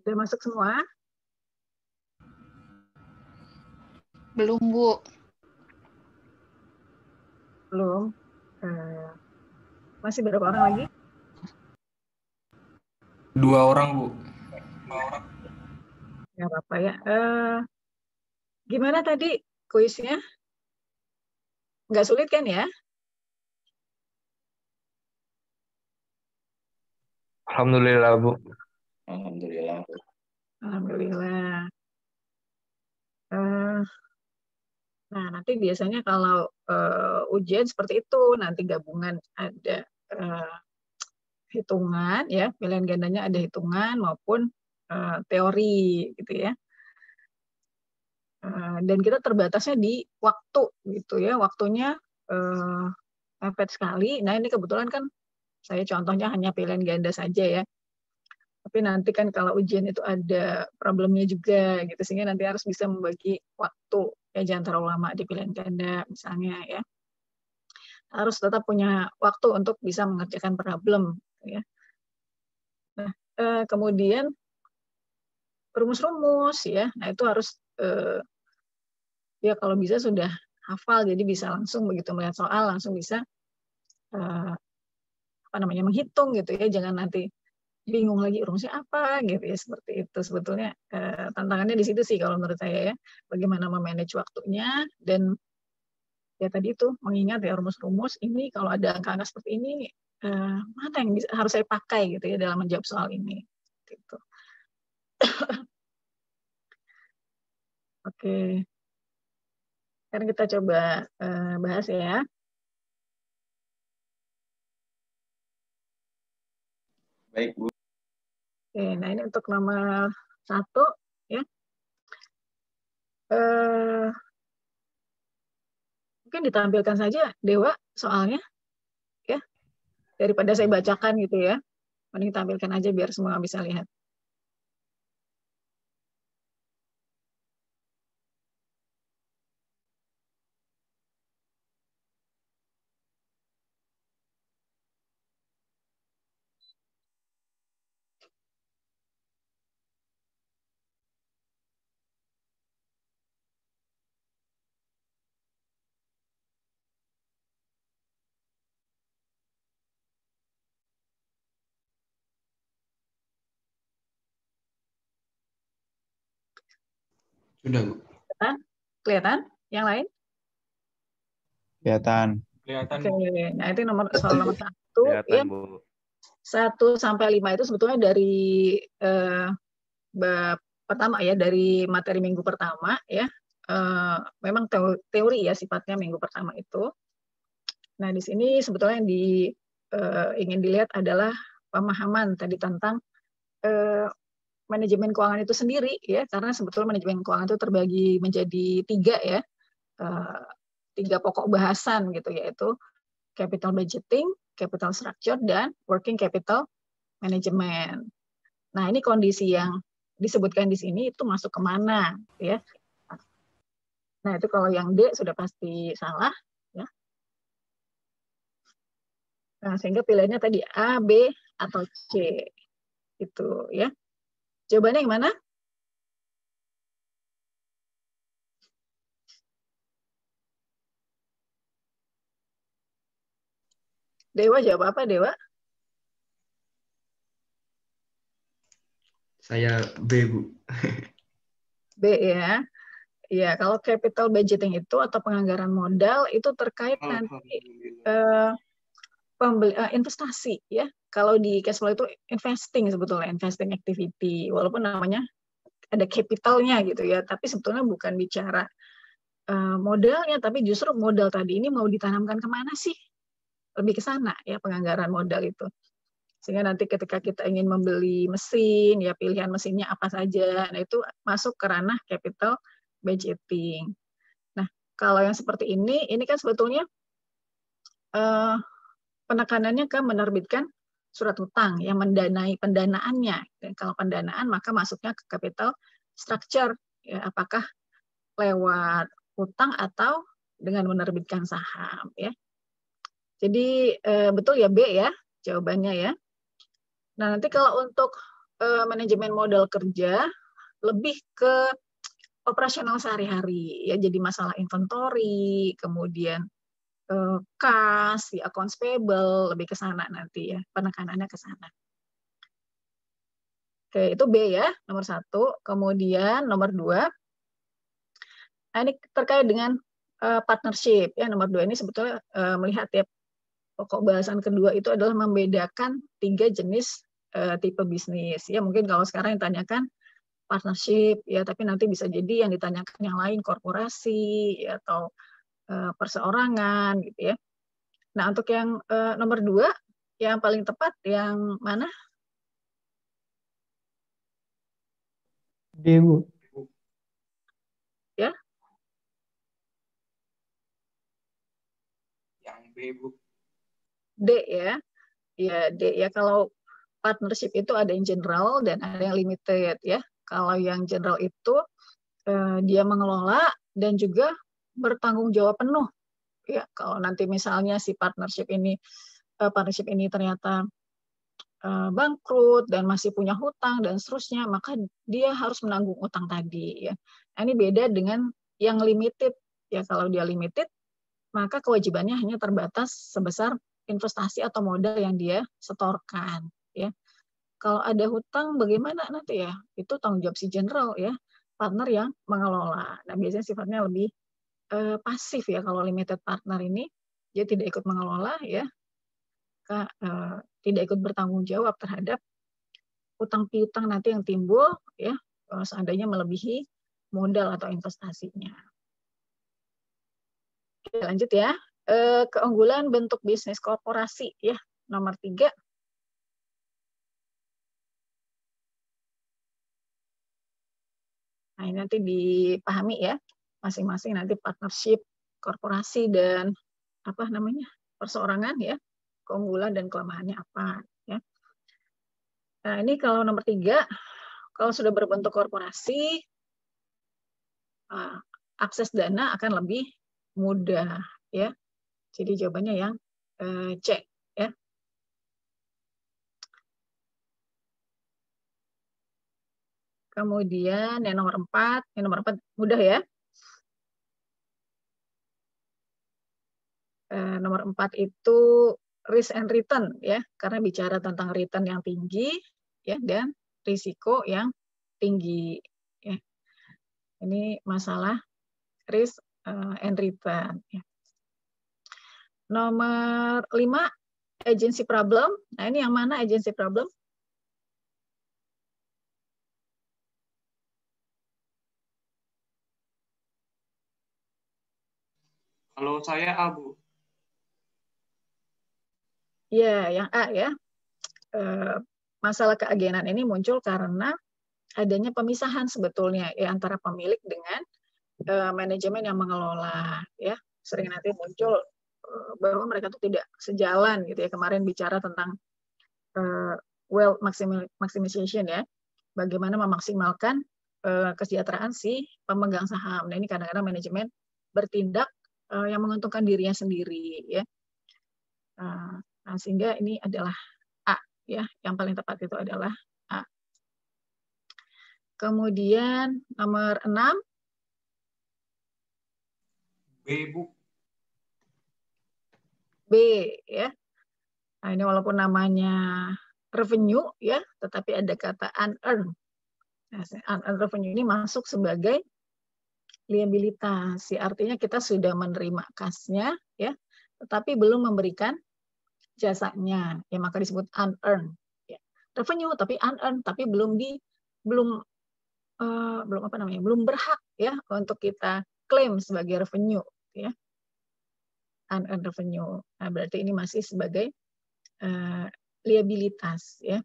Sudah masuk semua? Belum, Bu. Belum. Masih berapa orang lagi? 2 orang, Bu. Nggak apa-apa ya. Gimana tadi kuisnya? Nggak sulit kan ya? Alhamdulillah, Bu. Alhamdulillah. Alhamdulillah. Nah, nanti biasanya kalau ujian seperti itu, nanti gabungan ada hitungan, ya, pilihan gandanya ada hitungan maupun teori, gitu ya. Dan kita terbatasnya di waktu, gitu ya. Waktunya mepet sekali. Nah, ini kebetulan kan saya contohnya hanya pilihan ganda saja ya. Tapi nanti kan kalau ujian itu ada problemnya juga, gitu, sehingga nanti harus bisa membagi waktu ya, jangan terlalu lama di pilihan ganda misalnya ya. Harus tetap punya waktu untuk bisa mengerjakan problem ya. Nah, kemudian rumus-rumus ya. Nah, itu harus ya kalau bisa sudah hafal, jadi bisa langsung begitu melihat soal langsung bisa menghitung gitu ya. Jangan nanti bingung lagi rumusnya apa gitu ya, seperti itu. Sebetulnya tantangannya di situ sih kalau menurut saya ya. Bagaimana memanage waktunya dan ya tadi itu mengingat ya rumus-rumus ini kalau ada angka-angka seperti ini mana yang harus saya pakai gitu ya dalam menjawab soal ini gitu. Oke. Sekarang kita coba bahas ya. Baik, Bu. Oke, nah ini untuk nomor 1 ya. Mungkin ditampilkan saja Dewa soalnya ya, daripada saya bacakan gitu ya. Mending tampilkan aja biar semua bisa lihat. Sudah, Bu. Kelihatan? Yang lain? Kelihatan. Oke, nah itu soal nomor 1 ya. Kelihatan, Bu. 1-5 itu sebetulnya dari bab pertama ya, dari materi minggu pertama ya. Memang teori ya sifatnya minggu pertama itu. Nah, di sini sebetulnya yang ingin dilihat adalah pemahaman tadi tentang manajemen keuangan itu sendiri ya, karena sebetulnya manajemen keuangan itu terbagi menjadi 3 ya, 3 pokok bahasan gitu, yaitu capital budgeting, capital structure, dan working capital management. Nah, ini kondisi yang disebutkan di sini itu masuk kemana ya. Nah, itu kalau yang D sudah pasti salah ya. Nah, sehingga pilihannya tadi A, B, atau C itu ya. Jawabannya yang mana? Dewa jawab apa, Dewa? Saya B, Bu. B ya. Ya, kalau capital budgeting itu atau penganggaran modal itu terkait nanti investasi ya. Kalau di cash flow itu investing sebetulnya, investing activity. Walaupun namanya ada capitalnya gitu ya, tapi sebetulnya bukan bicara modalnya, tapi justru modal tadi ini mau ditanamkan kemana sih? Lebih ke sana ya, penganggaran modal itu. Sehingga nanti ketika kita ingin membeli mesin, ya pilihan mesinnya apa saja, nah itu masuk ke ranah capital budgeting. Nah, kalau yang seperti ini kan sebetulnya penekanannya ke menerbitkan surat hutang yang mendanai pendanaannya. Dan kalau pendanaan maka masuknya ke capital structure, ya, apakah lewat hutang atau dengan menerbitkan saham ya. Jadi betul ya B ya jawabannya ya. Nah, nanti kalau untuk manajemen modal kerja lebih ke operasional sehari-hari ya, jadi masalah inventory, kemudian kas, accounts payable, lebih ke sana nanti ya, penekanannya ke sana. Oke, itu B ya, nomor 1. Kemudian nomor 2, ini terkait dengan partnership ya. Nomor 2 ini sebetulnya melihat ya, pokok bahasan kedua itu adalah membedakan 3 jenis tipe bisnis ya. Mungkin kalau sekarang yang ditanyakan partnership ya, tapi nanti bisa jadi yang ditanyakan yang lain korporasi ya, atau perseorangan gitu ya. Nah, untuk yang nomor 2 yang paling tepat yang mana? D, Bu. Ya. Yang B, Bu. D ya. Ya, D ya, kalau partnership itu ada yang general dan ada yang limited ya. Kalau yang general itu dia mengelola dan juga bertanggung jawab penuh. Ya, kalau nanti misalnya si partnership ini ternyata bangkrut dan masih punya hutang dan seterusnya, maka dia harus menanggung utang tadi ya. Nah, ini beda dengan yang limited ya. Kalau dia limited, maka kewajibannya hanya terbatas sebesar investasi atau modal yang dia setorkan ya. Kalau ada hutang bagaimana nanti ya? Itu tanggung jawab si general ya, partner yang mengelola. Nah, biasanya sifatnya lebih pasif ya kalau limited partner ini, dia tidak ikut mengelola ya, tidak ikut bertanggung jawab terhadap utang piutang nanti yang timbul ya, seandainya melebihi modal atau investasinya. Oke, lanjut ya. Keunggulan bentuk bisnis korporasi ya, nomor 3. Nah, ini nanti dipahami ya, masing-masing nanti partnership, korporasi, dan apa namanya, perseorangan ya, keunggulan dan kelemahannya apa ya. Nah, ini kalau nomor 3, kalau sudah berbentuk korporasi, akses dana akan lebih mudah ya. Jadi jawabannya yang C ya. Kemudian yang nomor 4, mudah ya. Nomor 4 itu risk and return ya, karena bicara tentang return yang tinggi ya dan risiko yang tinggi ya. Ini masalah risk and return ya. Nomor 5, agency problem. Nah, ini yang mana agency problem? Kalau saya A, Bu. Ya, yang A ya. Masalah keagenan ini muncul karena adanya pemisahan sebetulnya ya antara pemilik dengan manajemen yang mengelola ya. Sering nanti muncul bahwa mereka itu tidak sejalan gitu ya. Kemarin bicara tentang wealth maximization ya. Bagaimana memaksimalkan kesejahteraan si pemegang saham. Nah, ini kadang-kadang manajemen bertindak yang menguntungkan dirinya sendiri ya. Nah, sehingga ini adalah A ya, yang paling tepat itu adalah A. Kemudian nomor 6, B, Bu. B ya. Nah, ini walaupun namanya revenue ya, tetapi ada kata unearned. Nah, unearned revenue ini masuk sebagai liabilitas. Ya, artinya kita sudah menerima kasnya ya, tetapi belum memberikan jasanya. Ya, maka disebut unearned. Ya. Revenue tapi unearned, tapi belum belum berhak ya untuk kita klaim sebagai revenue ya. Unearned revenue. Nah, berarti ini masih sebagai liabilitas ya.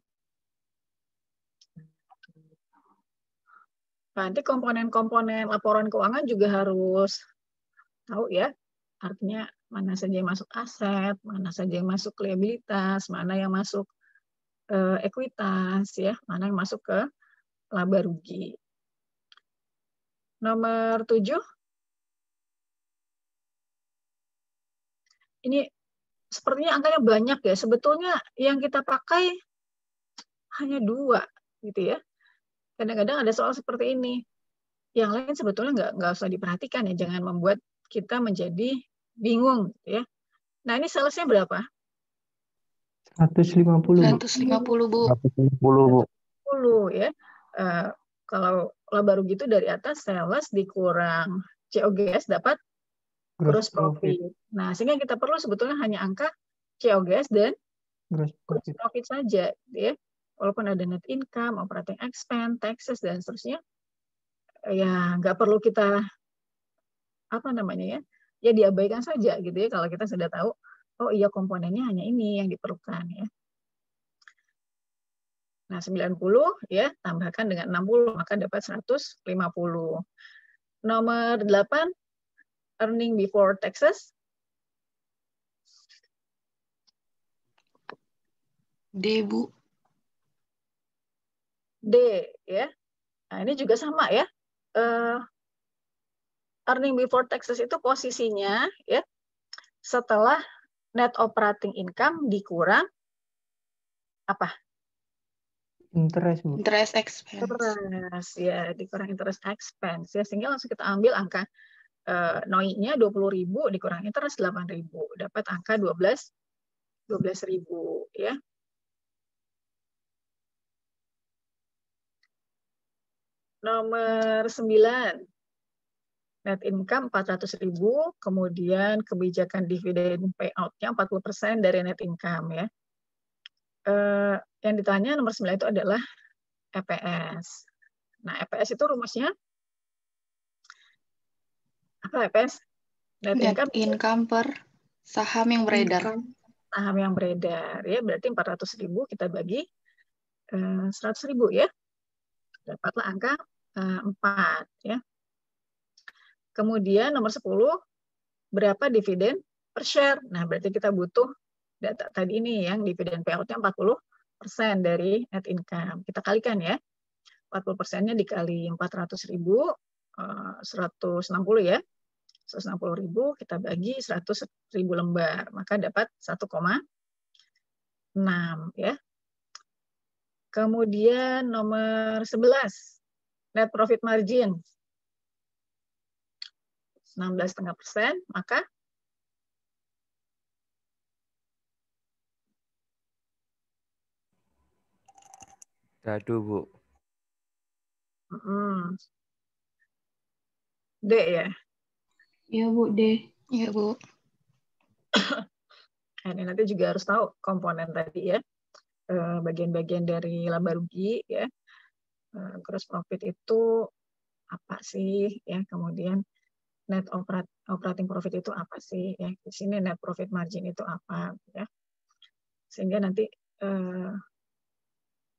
Nanti komponen-komponen laporan keuangan juga harus tahu ya. Artinya mana saja yang masuk aset, mana saja yang masuk liabilitas, mana yang masuk ekuitas ya, mana yang masuk ke laba rugi. Nomor 7. Ini sepertinya angkanya banyak ya. Sebetulnya yang kita pakai hanya 2 gitu ya. Kadang-kadang ada soal seperti ini. Yang lain sebetulnya nggak usah diperhatikan ya, jangan membuat kita menjadi bingung ya. Nah, ini salesnya berapa? 150, Bu. 150, Bu. 150, Bu. 10 ya. Kalau laba rugi itu dari atas sales dikurang COGS dapat gross profit. Nah, sehingga kita perlu sebetulnya hanya angka COGS dan Gross gross profit. profit saja ya. Walaupun ada net income, operating expense, taxes dan seterusnya, ya nggak perlu kita apa namanya ya diabaikan saja gitu ya kalau kita sudah tahu oh iya komponennya hanya ini yang diperlukan ya. Nah, 90 ya tambahkan dengan 60 maka dapat 150. Nomor 8 earning before taxes. D, Bu. D ya. Nah, ini juga sama ya. Earning before taxes itu posisinya ya setelah net operating income dikurang apa? Interest, Bu. Interest expense. Interest ya, dikurang interest expense ya, sehingga langsung kita ambil angka NOI-nya 20.000 dikurang interest 8.000, dapat angka 12.000 ya. Nomor 9 net income 400.000, kemudian kebijakan dividen payout-nya 40% dari net income ya. Yang ditanya nomor 9 itu adalah EPS. Nah, EPS itu rumusnya apa EPS? Net income per saham yang beredar. Saham yang beredar ya, berarti 400.000 kita bagi 100.000 ya. Dapatlah angka 4 ya. Kemudian nomor 10 berapa dividen per share. Nah, berarti kita butuh data tadi ini yang dividen payout-nya 40% dari net income. Kita kalikan ya. 40%-nya dikali 400.000, 160 ya. 160.000 kita bagi 100.000 lembar, maka dapat 1,6 ya. Kemudian nomor 11 net profit margin 16,5%, maka Dadu, Bu. D ya. Iya, Bu, D. Iya, Bu. Ini nanti juga harus tahu komponen tadi ya, bagian-bagian dari laba rugi ya, gross profit itu apa sih ya, kemudian net operating profit itu apa sih ya, di sini net profit margin itu apa ya, sehingga nanti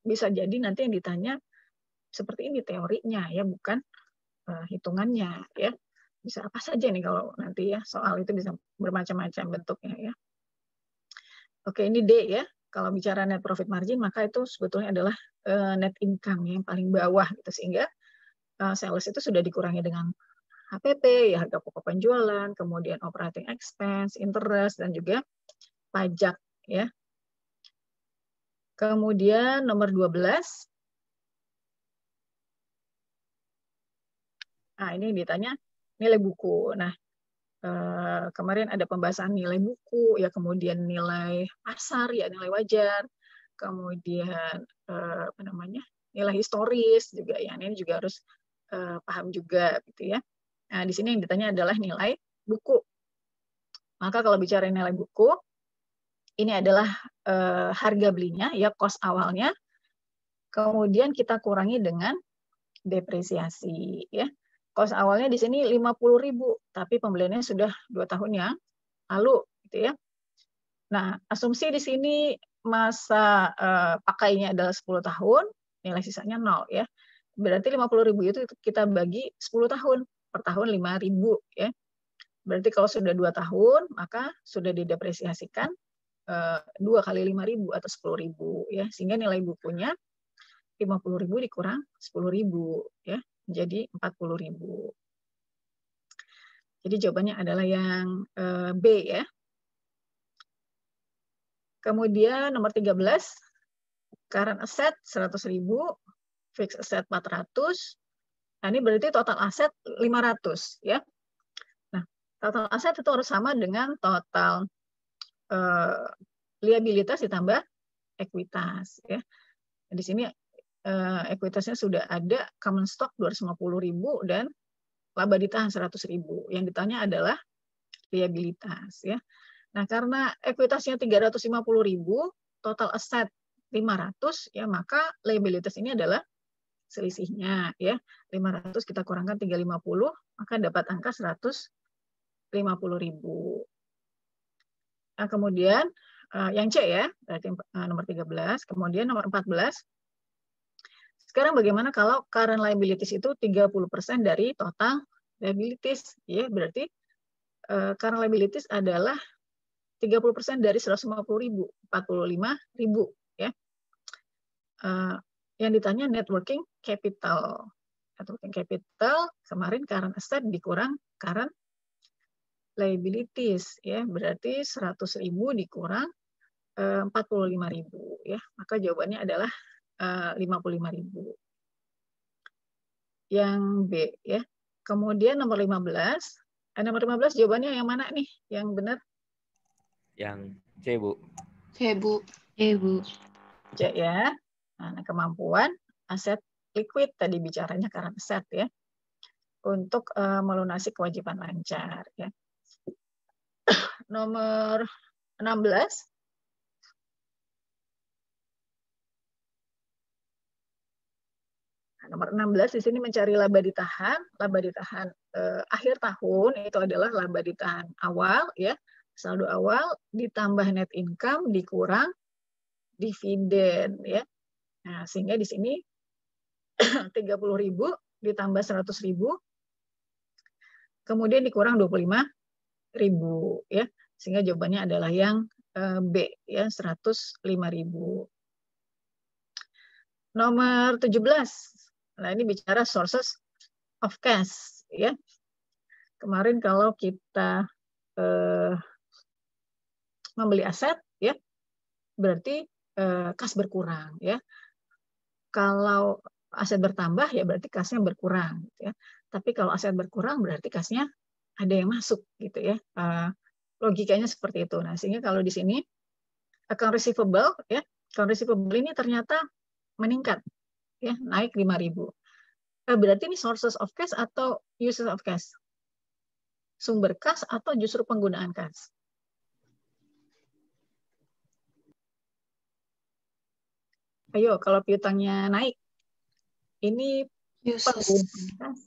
bisa jadi nanti yang ditanya seperti ini teorinya ya, bukan hitungannya ya. Bisa apa saja nih kalau nanti ya soal itu bisa bermacam-macam bentuknya ya. Oke, ini D ya. Kalau bicara net profit margin maka itu sebetulnya adalah net income yang paling bawah gitu, sehingga sales itu sudah dikurangi dengan HPP ya, harga pokok penjualan, kemudian operating expense, interest dan juga pajak ya. Kemudian nomor 12. Nah, ini ditanya nilai buku. Nah, kemarin ada pembahasan nilai buku, ya kemudian nilai pasar, ya nilai wajar, kemudian apa namanya nilai historis juga, ya ini juga harus paham juga gitu ya. Nah, di sini yang ditanya adalah nilai buku. Maka kalau bicara nilai buku, ini adalah harga belinya, ya cost awalnya, kemudian kita kurangi dengan depresiasi, ya. Cost awalnya di sini 50.000, tapi pembeliannya sudah 2 tahun yang lalu, gitu ya. Nah, asumsi di sini masa pakainya adalah 10 tahun, nilai sisanya 0 ya. Berarti 50.000 itu kita bagi 10 tahun, per tahun 5.000 ya. Berarti kalau sudah 2 tahun, maka sudah didepresiasikan 2 kali 5.000 atau 10.000 ya. Sehingga nilai bukunya 50.000 dikurang 10.000 ya, jadi 40.000. Jadi jawabannya adalah yang B ya. Kemudian nomor 13, current asset 100.000, fixed asset 400. Nah, ini berarti total aset 500 ya. Nah, total aset itu harus sama dengan total liabilitas ditambah ekuitas ya. Nah, di sini ekuitasnya sudah ada common stock 250.000 dan laba ditahan 100.000. Yang ditanya adalah liabilitas ya. Nah, karena ekuitasnya 350.000, total aset 500 ya, maka liabilitas ini adalah selisihnya ya. 500 kita kurangkan 350, maka dapat angka 150.000. Nah, kemudian yang C ya, berarti nomor 13. Kemudian nomor 14. Sekarang bagaimana kalau current liabilities itu 30% dari total liabilities ya, berarti current liabilities adalah 30% dari 150.000, 45.000 ya. Yang ditanya net working capital. Net working capital kemarin current asset dikurang current liabilities ya, berarti 100.000 dikurang 45.000 ya. Maka jawabannya adalah 55.000. Yang B ya. Kemudian nomor 15. Nomor 15 jawabannya yang mana nih? Yang benar? Yang C, Bu. C, Bu. C ya. Nah, kemampuan aset liquid tadi bicaranya current asset ya. Untuk melunasi kewajiban lancar ya. Nomor 16. Nomor 16 di sini mencari laba ditahan. Laba ditahan akhir tahun itu adalah laba ditahan awal ya. Saldo awal ditambah net income dikurang dividen ya. Nah, sehingga di sini 30.000 ditambah 100.000 kemudian dikurang 25.000 ya. Sehingga jawabannya adalah yang B ya, 105.000. Nomor 17. Nah, ini bicara sources of cash ya. Kemarin kalau kita membeli aset ya, berarti kas berkurang ya. Kalau aset bertambah ya berarti kasnya berkurang gitu ya. Tapi kalau aset berkurang berarti kasnya ada yang masuk gitu ya. Logikanya seperti itu. Nah, sehingga kalau di sini account receivable ya, account receivable ini ternyata meningkat ya, naik 5.000. Berarti ini sources of cash atau uses of cash? Sumber kas atau justru penggunaan kas? Ayo, kalau piutangnya naik, ini penggunaan kas.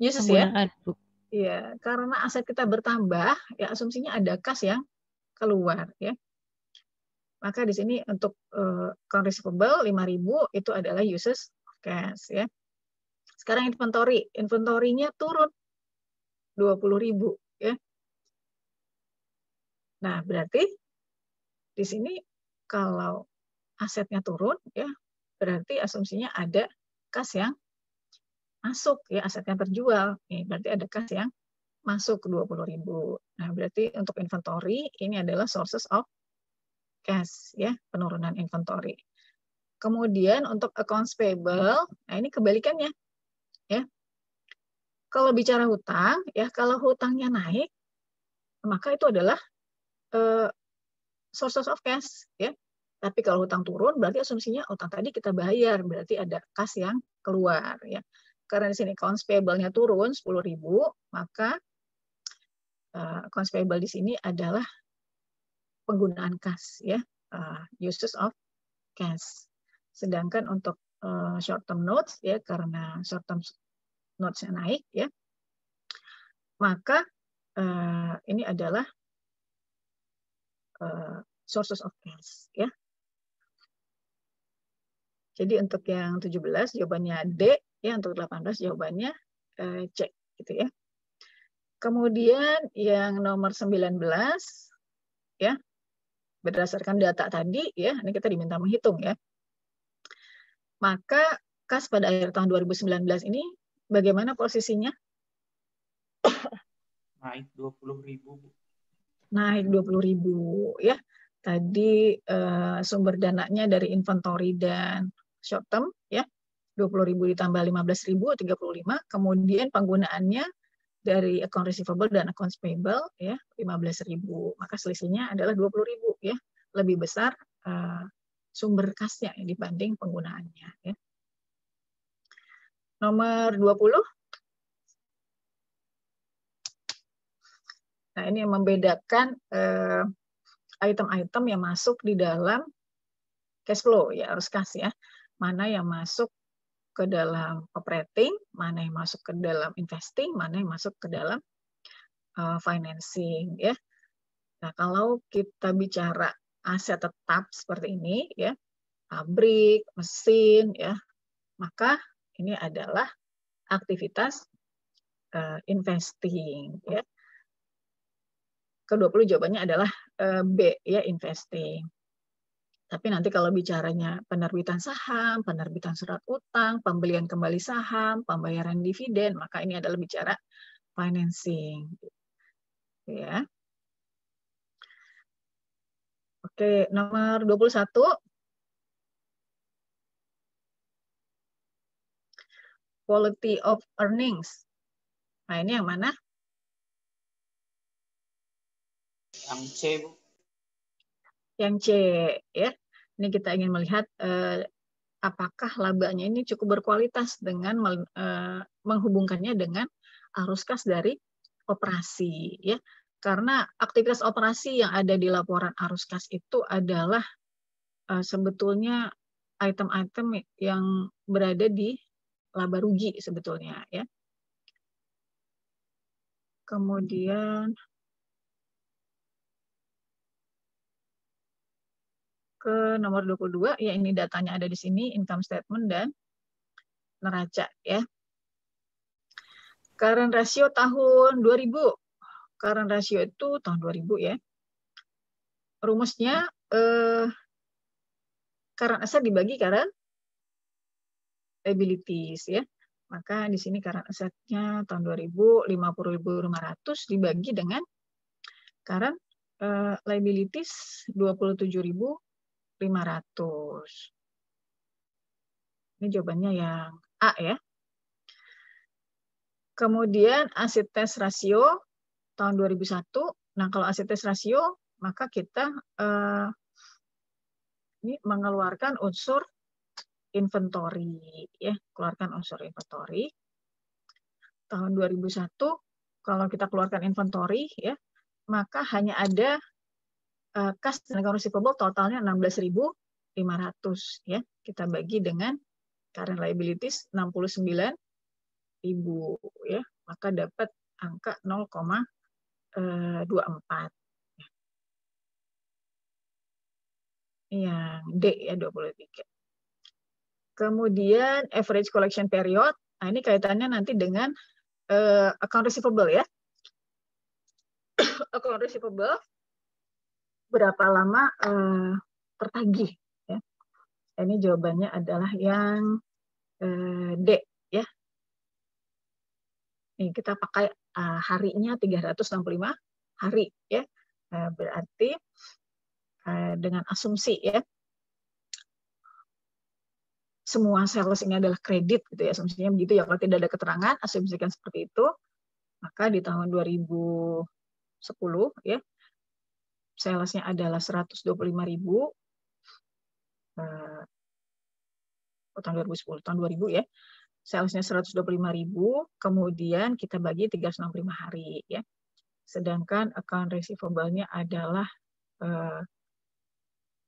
Uses ya? Bu. Iya, karena aset kita bertambah, ya asumsinya ada kas yang keluar ya. Maka di sini untuk account receivable 5.000 itu adalah uses of cash ya. Sekarang inventory, inventory-nya turun 20.000 ya. Nah, berarti di sini kalau asetnya turun ya, berarti asumsinya ada kas yang masuk ya, aset yang terjual. Nih, berarti ada kas yang masuk 20.000. Nah, berarti untuk inventory ini adalah sources of cash ya, penurunan inventory. Kemudian untuk accounts payable, nah ini kebalikannya ya. Kalau bicara hutang ya, kalau hutangnya naik maka itu adalah sources of cash ya. Tapi kalau hutang turun berarti asumsinya hutang tadi kita bayar, berarti ada kas yang keluar ya. Karena di sini accounts payable-nya turun 10.000, maka accounts payable di sini adalah penggunaan kas ya, uses of cash. Sedangkan untuk short term notes ya, karena short term notes-nya naik ya, maka ini adalah sources of cash ya. Jadi untuk yang 17 jawabannya D ya, untuk 18 jawabannya C gitu ya. Kemudian yang nomor 19 ya, berdasarkan data tadi ya, ini kita diminta menghitung ya. Maka kas pada akhir tahun 2019 ini bagaimana posisinya? Naik 20.000, Bu. Naik 20.000 ya. Tadi sumber dananya dari inventory dan short term ya, 20.000 ditambah 15.000, 35. Kemudian penggunaannya dari account receivable dan accounts payable ya 15.000. Maka selisihnya adalah 20.000 ya. Lebih besar sumber kasnya dibanding penggunaannya ya. Nomor 20. Nah, ini yang membedakan item-item yang masuk di dalam cash flow ya, arus kas ya. Mana yang masuk ke dalam operating, mana yang masuk ke dalam investing, mana yang masuk ke dalam financing ya. Nah, kalau kita bicara aset tetap seperti ini ya, pabrik, mesin ya, maka ini adalah aktivitas investing ya. Ke-20 jawabannya adalah B ya, investing. Tapi nanti kalau bicaranya penerbitan saham, penerbitan surat utang, pembelian kembali saham, pembayaran dividen, maka ini adalah bicara financing. Ya. Oke, nomor 21. Quality of earnings. Nah, ini yang mana? Yang C, Bu. Yang C ya. Ini kita ingin melihat apakah labanya ini cukup berkualitas dengan menghubungkannya dengan arus kas dari operasi ya. Karena aktivitas operasi yang ada di laporan arus kas itu adalah sebetulnya item-item yang berada di laba rugi sebetulnya ya. Kemudian ke nomor 22, ya ini datanya ada di sini, income statement dan neraca ya. Current ratio tahun 2000. Current ratio itu tahun 2000 ya. Rumusnya current asset dibagi current liabilities ya. Maka di sini current asset-nya tahun 2000 50.500 dibagi dengan current liabilities 27.500. Ini jawabannya yang A ya. Kemudian asset test ratio tahun 2001. Nah, kalau asset test ratio maka kita ini mengeluarkan unsur inventory ya, keluarkan unsur inventory. Tahun 2001 kalau kita keluarkan inventory ya, maka hanya ada kas dan account receivable totalnya 16.500 ya. Kita bagi dengan current liabilities 69.000 ya. Maka dapat angka 0,24. Yang D ya 23. Kemudian average collection period. Nah, ini kaitannya nanti dengan account receivable ya. Account receivable berapa lama tertagih ya. Ini jawabannya adalah yang D ya. Nih kita pakai harinya 365 hari ya. Berarti dengan asumsi ya, semua sales ini adalah kredit gitu ya, asumsinya begitu ya. Kalau tidak ada keterangan, asumsikan seperti itu. Maka di tahun 2010 ya, salesnya adalah 125.000. Tahun 2010, tahun 2000 ya. Salesnya 125.000, kemudian kita bagi 365 hari ya. Sedangkan account receivable-nya adalah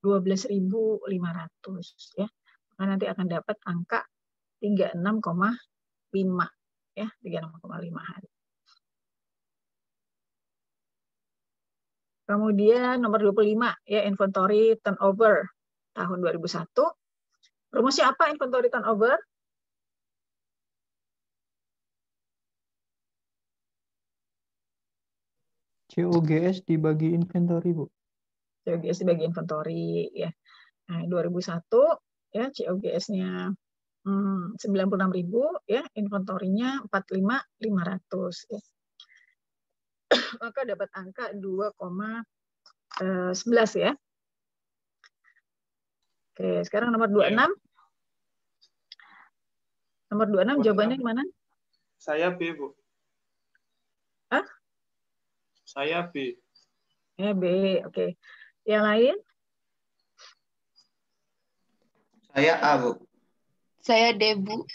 12.500 ya. Maka nanti akan dapat angka 36,5 ya, 36,5 hari. Kemudian nomor 25 ya, inventory turnover tahun 2001. Rumusnya apa inventory turnover? COGS dibagi inventory, Bu. COGS dibagi inventory ya. Nah, 2001 ya COGS-nya 96.000 ya, inventorinya 45.500 ya. Maka dapat angka 2,11 ya. Oke, sekarang nomor 26. Nomor 26 jawabannya gimana? Saya B, Bu. Hah? Saya B. Ya, B. Oke. Yang lain? Saya A, Bu. Saya D, Bu.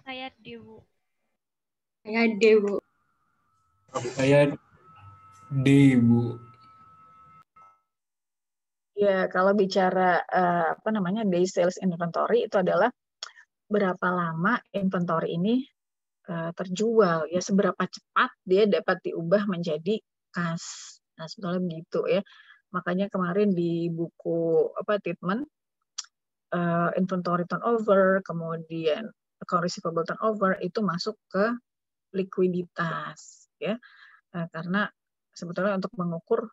Saya D, Bu. Saya D, Bu. Saya D, Bu. Ya, kalau bicara day sales inventory itu adalah berapa lama inventory ini terjual, ya seberapa cepat dia dapat diubah menjadi kas. Nah, sebetulnya begitu ya. Makanya kemarin di buku treatment inventory turnover, kemudian account receivable turnover itu masuk ke likuiditas ya. Karena sebetulnya untuk mengukur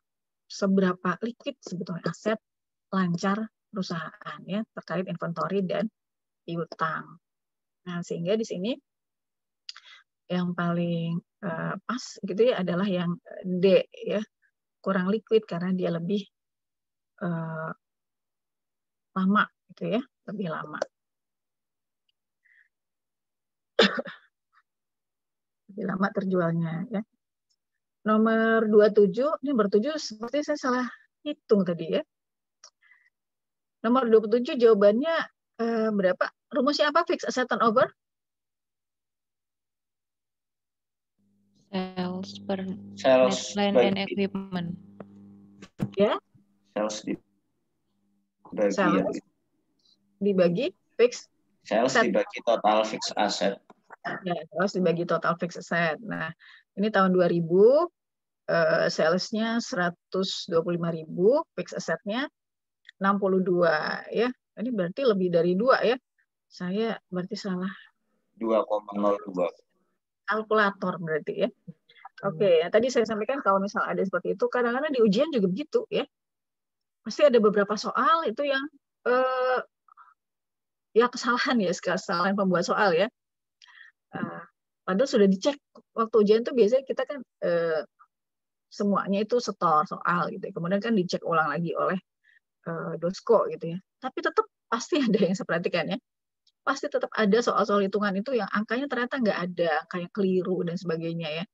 seberapa liquid sebetulnya aset lancar perusahaan ya terkait inventory dan piutang. Nah, sehingga di sini yang paling pas gitu ya adalah yang D ya, kurang liquid karena dia lebih lama gitu ya, lebih lama. Lebih lama terjualnya ya. Nomor 27, ini nomor 7 seperti saya salah hitung tadi ya. Nomor 27 jawabannya berapa? Rumusnya apa? Fixed asset turnover? Sales per Sales net land and equipment. Ya. Sales dibagi fixed. Sales dibagi total fixed asset. Ya, sales dibagi total fixed asset. Nah, ini tahun 2000 salesnya 125.000, fixed assetnya 62 ya. Ini berarti lebih dari 2 ya. Saya berarti salah 2,02. Kalkulator berarti ya. Oke, ya, tadi saya sampaikan kalau misal ada seperti itu, kadang-kadang di ujian juga begitu ya. Pasti ada beberapa soal itu yang ya kesalahan ya, kesalahan pembuat soal ya. Padahal sudah dicek waktu ujian tuh biasanya kita kan semuanya itu setor soal gitu. Kemudian kan dicek ulang lagi oleh dosko gitu ya. Tapi tetap pasti ada yang saya perhatikan ya. Pasti tetap ada soal-soal hitungan itu yang angkanya ternyata nggak ada, kayak keliru dan sebagainya ya.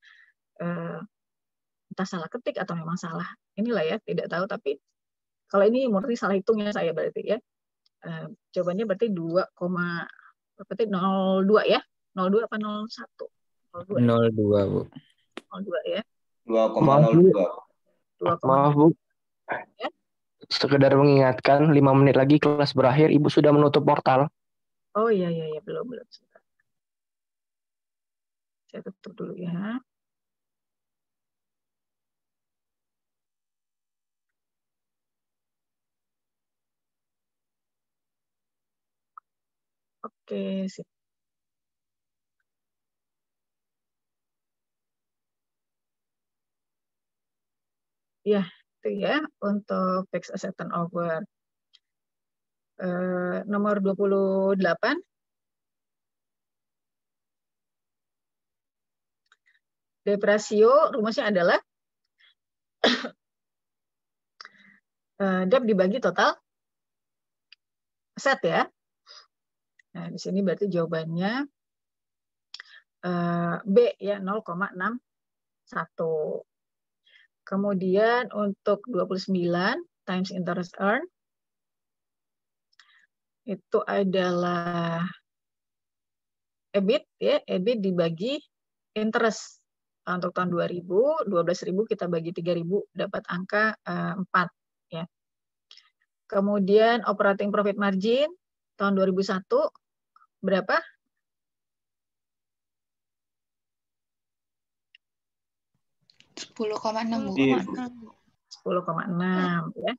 Entah salah ketik atau memang salah. Inilah ya, tidak tahu. Tapi kalau ini murni salah hitungnya saya berarti ya. Jawabannya berarti 02 ya. 02 apa 01? 02 ya? 02, Bu. 02 ya. 2,02. Maaf, Bu. Ya? Sekedar mengingatkan, 5 menit lagi kelas berakhir, Ibu sudah menutup portal. Oh iya, belum. Saya tutup dulu ya. Oke, sip. Ya, itu ya untuk fixed asset turnover. Nomor 28. Debt ratio rumusnya adalah debt dibagi total aset ya. Nah, di sini berarti jawabannya B ya, 0,61. Kemudian untuk 29 times interest earn itu adalah EBIT ya, EBIT dibagi interest. Untuk tahun 2000, 12.000 kita bagi 3.000 dapat angka 4 ya. Kemudian operating profit margin tahun 2001 berapa? 10,6, Bu. 10,6 ya.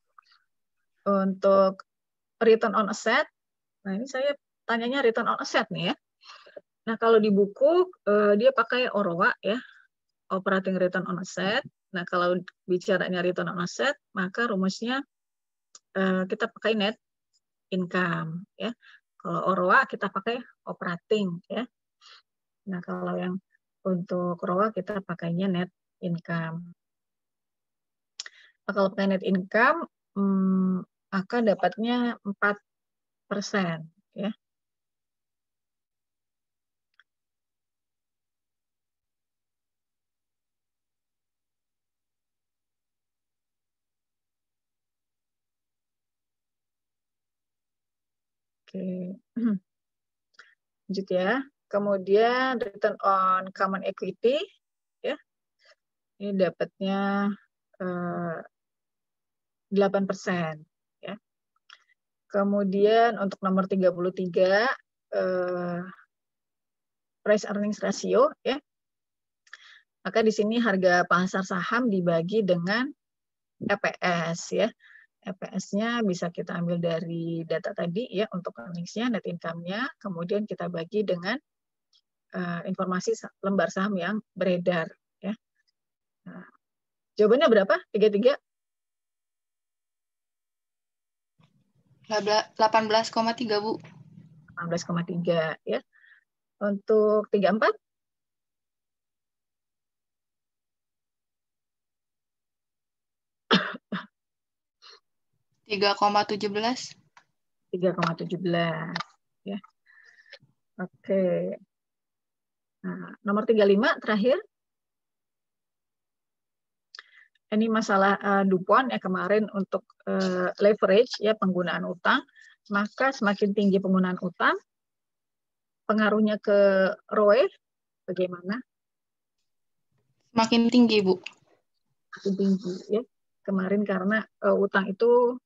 Untuk return on asset, nah ini saya tanyanya return on asset nih ya. Nah kalau di buku dia pakai OROA ya, operating return on asset. Nah kalau bicaranya return on asset, maka rumusnya kita pakai net income ya. Kalau OROA kita pakai operating ya. Nah kalau yang untuk ROA kita pakainya net income. Nah, kalau pakai net income maka dapatnya 4% ya. Oke. Lanjut ya. Kemudian return on common equity ya. Ini dapatnya 8% ya. Kemudian untuk nomor 33 price earnings ratio ya. Maka di sini harga pasar saham dibagi dengan EPS ya. EPS-nya bisa kita ambil dari data tadi ya untuk earnings-nya, net income-nya, kemudian kita bagi dengan informasi lembar saham yang beredar ya. Nah, jawabannya berapa? 33? 18,3 Bu. 18,3 ya. Untuk 34? 3,17. 3,17 ya. Oke. Nah, nomor 35 terakhir. Ini masalah DuPont ya kemarin untuk leverage ya penggunaan utang, maka semakin tinggi penggunaan utang, pengaruhnya ke ROE bagaimana? Semakin tinggi Bu. Semakin tinggi ya. Kemarin karena utang itu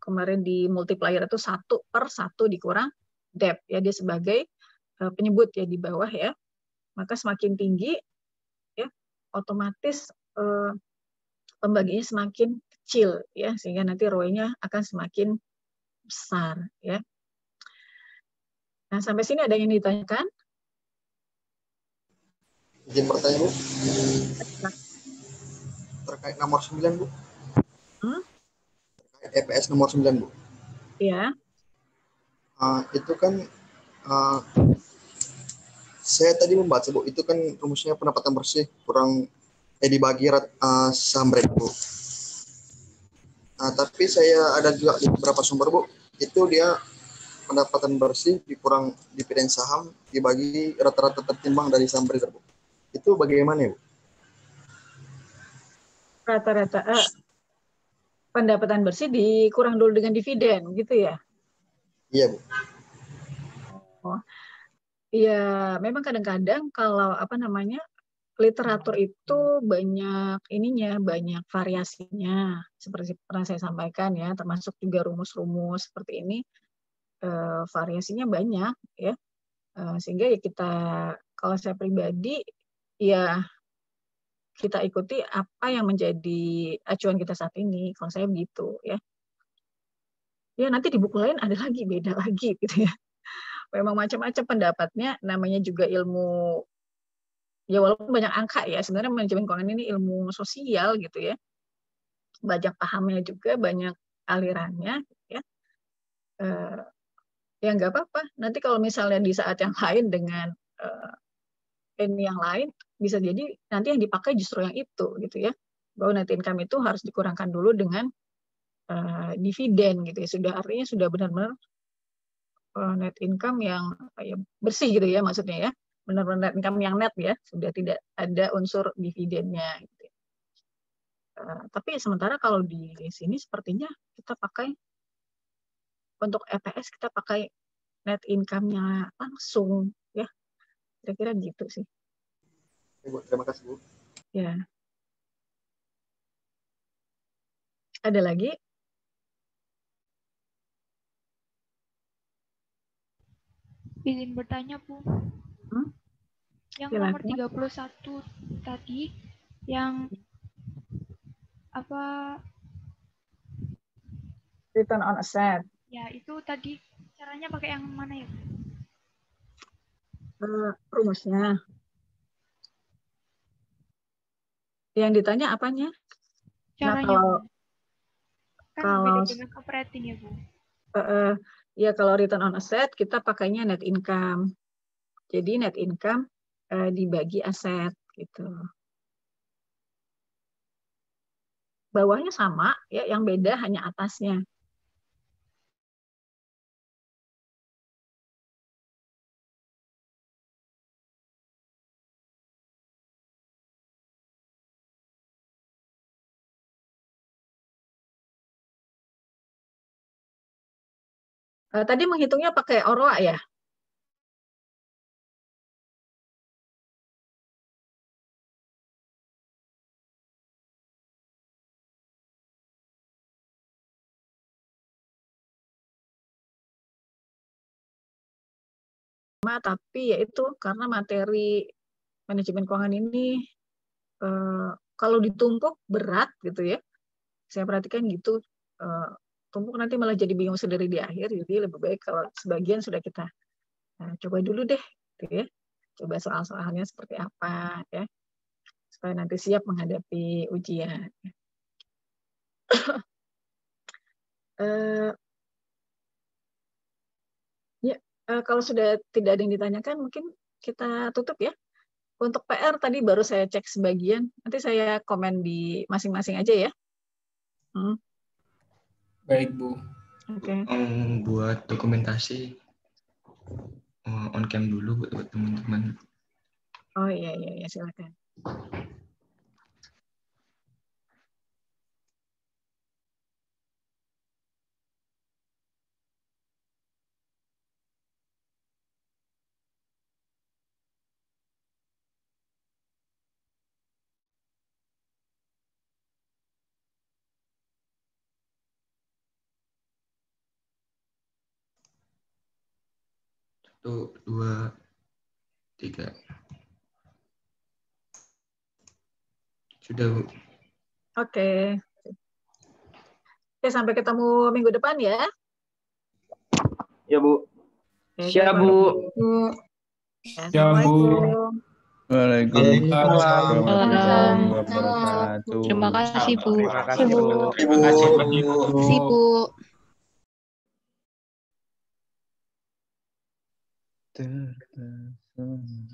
kemarin di multiplier itu 1/1 dikurang debt ya, dia sebagai penyebut ya di bawah ya, maka semakin tinggi ya otomatis pembagiannya semakin kecil ya, sehingga nanti ROE-nya akan semakin besar ya. Nah, sampai sini ada yang ditanyakan? Izin bertanya Bu, terkait nomor 9 Bu, terkait EPS nomor 9 Bu. Ya. Itu kan saya tadi membaca Bu, itu kan rumusnya pendapatan bersih kurang dibagi saham brand Bu. Tapi saya ada juga di beberapa sumber Bu, itu dia pendapatan bersih dikurang dividen saham dibagi rata-rata tertimbang dari saham brand Bu. Itu bagaimana Bu? Rata-rata pendapatan bersih dikurang dulu dengan dividen gitu ya? Iya Bu. Oh, ya memang kadang-kadang kalau literatur itu banyak banyak variasinya seperti pernah saya sampaikan ya, termasuk juga rumus-rumus seperti ini variasinya banyak ya, sehingga ya kalau saya pribadi ya kita ikuti apa yang menjadi acuan kita saat ini, kalau saya begitu ya. Ya nanti di buku lain ada lagi beda lagi gitu ya. Memang macam-macam pendapatnya, namanya juga ilmu. Ya walaupun banyak angka ya, sebenarnya manajemen keuangan ini ilmu sosial gitu ya. Banyak pahamnya juga, banyak alirannya ya. Ya nggak apa-apa. Nanti kalau misalnya di saat yang lain dengan ini yang lain, bisa jadi nanti yang dipakai justru yang itu gitu ya. Bahwa net income itu harus dikurangkan dulu dengan dividen gitu ya. Artinya sudah benar-benar net income yang bersih gitu ya maksudnya ya. Benar-benar net income yang net ya, sudah tidak ada unsur dividennya gitu. Tapi sementara kalau di sini sepertinya kita pakai untuk EPS kita pakai net income-nya langsung ya. Kira-kira gitu sih. Bu, terima kasih Bu. Ya. Ada lagi? Izin bertanya Bu. Yang nomor 31 tadi yang apa? Return on asset. Ya, itu tadi caranya pakai yang mana ya? Rumusnya. Yang ditanya apanya? Caranya. Nah, kalau beda dengan operating ya Bu. Ya kalau return on asset kita pakainya net income. Jadi net income dibagi aset gitu. Bawahnya sama ya, yang beda hanya atasnya. Tadi menghitungnya pakai OROA ya? Tapi ya itu karena materi manajemen keuangan ini kalau ditumpuk berat gitu ya. Saya perhatikan gitu, tumpuk nanti malah jadi bingung sendiri di akhir. Jadi lebih baik kalau sebagian sudah kita coba dulu deh, gitu ya. Coba soal-soalnya seperti apa ya, supaya nanti siap menghadapi ujian. Ya, kalau sudah tidak ada yang ditanyakan, mungkin kita tutup ya. Untuk PR tadi baru saya cek sebagian, nanti saya komen di masing-masing aja ya. Baik, Bu. Oke. Buat dokumentasi on cam dulu buat teman-teman. Oh iya, silakan. Satu, dua, tiga. Sudah, Bu. Oke, sampai ketemu minggu depan ya. Ya, Bu. Siap, Bu. Assalamualaikum. Waalaikumsalam warahmatullahi Waalaikumsalam. wabarakatuh. Terima kasih, Bu. Terima kasih, Bu. Terima kasih, Bu. Terima kasih, Bu. Terpesona.